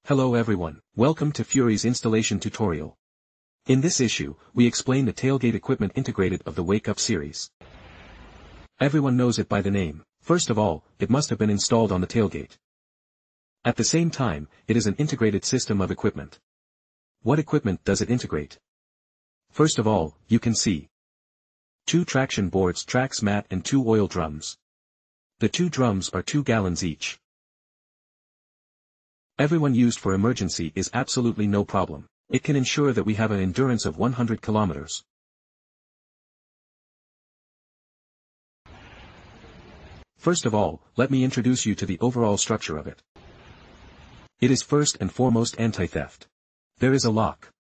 Hello everyone, welcome to Fury's installation tutorial. In this issue, we explain the tailgate equipment integrated of the Wake Up series. Everyone knows it by the name. First of all, it must have been installed on the tailgate. At the same time, it is an integrated system of equipment. What equipment does it integrate? First of all, you can see 2 traction boards, tracks mat and 2 oil drums. The 2 drums are 2 gallons each. Everyone used for emergency is absolutely no problem. It can ensure that we have an endurance of 100 kilometers. First of all, let me introduce you to the overall structure of it. It is first and foremost anti-theft. There is a lock.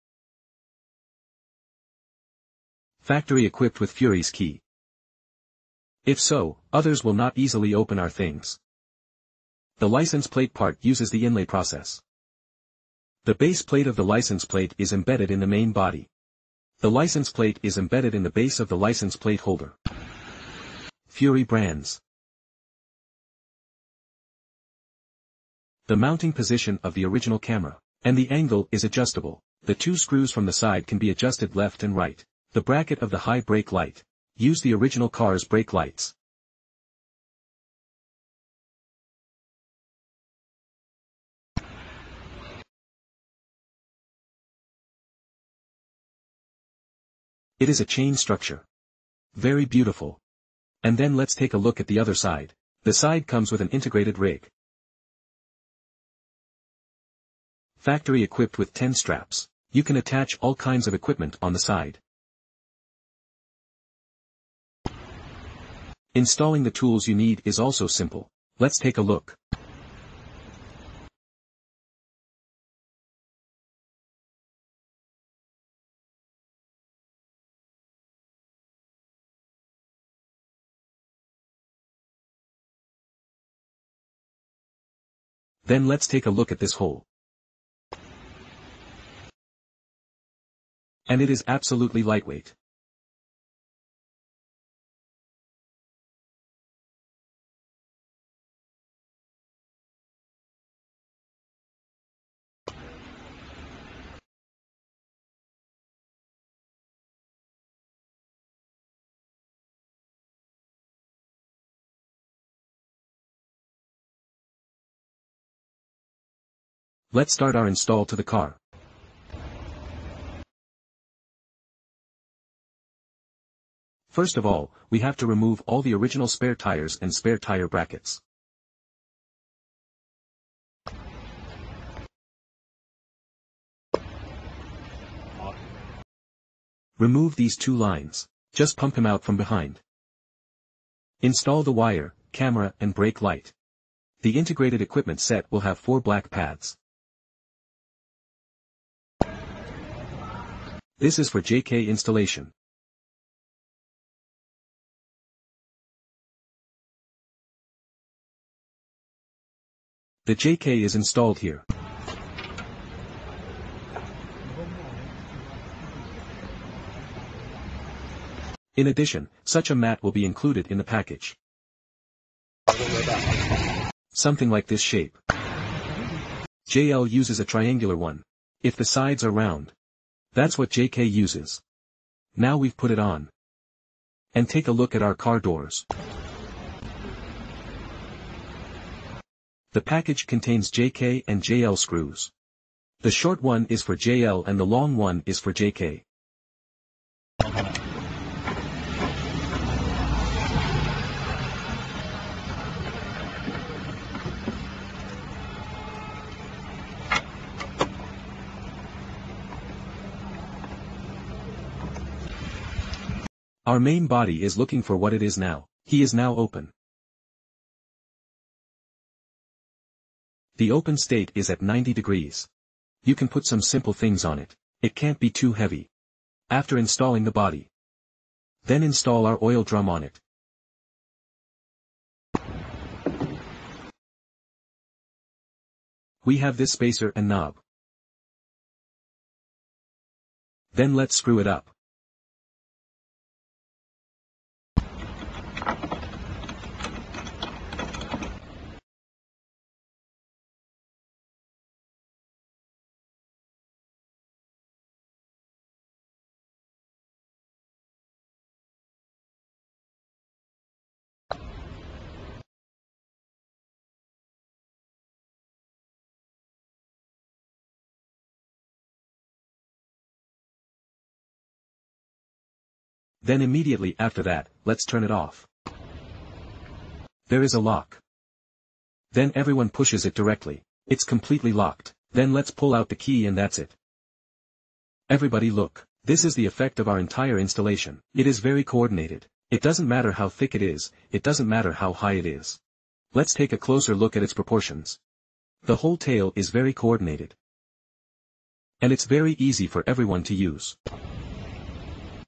Factory equipped with Fury's key. If so, others will not easily open our things. The license plate part uses the inlay process. The base plate of the license plate is embedded in the main body. The license plate is embedded in the base of the license plate holder. Fury brands. The mounting position of the original camera. And the angle is adjustable. The 2 screws from the side can be adjusted left and right. The bracket of the high brake light. Use the original car's brake lights. It is a chain structure. Very beautiful. And then let's take a look at the other side. The side comes with an integrated rig. Factory equipped with 10 straps. You can attach all kinds of equipment on the side. Installing the tools you need is also simple. Let's take a look. Then let's take a look at this hole. And it is absolutely lightweight. Let's start our install to the car. First of all, we have to remove all the original spare tires and spare tire brackets. Remove these 2 lines. Just pump him out from behind. Install the wire, camera and brake light. The integrated equipment set will have 4 black pads. This is for JK installation. The JK is installed here. In addition, such a mat will be included in the package. Something like this shape. JL uses a triangular one. If the sides are round, that's what JK uses. Now we've put it on. And take a look at our car doors. The package contains JK and JL screws. The short one is for JL and the long one is for JK. Our main body is looking for what it is now. He is now open. The open state is at 90 degrees. You can put some simple things on it. It can't be too heavy. After installing the body, then install our oil drum on it. We have this spacer and knob. Then let's screw it up. Then immediately after that, let's turn it off. There is a lock. Then everyone pushes it directly. It's completely locked. Then let's pull out the key and that's it. Everybody look. This is the effect of our entire installation. It is very coordinated. It doesn't matter how thick it is, it doesn't matter how high it is. Let's take a closer look at its proportions. The whole tail is very coordinated. And it's very easy for everyone to use.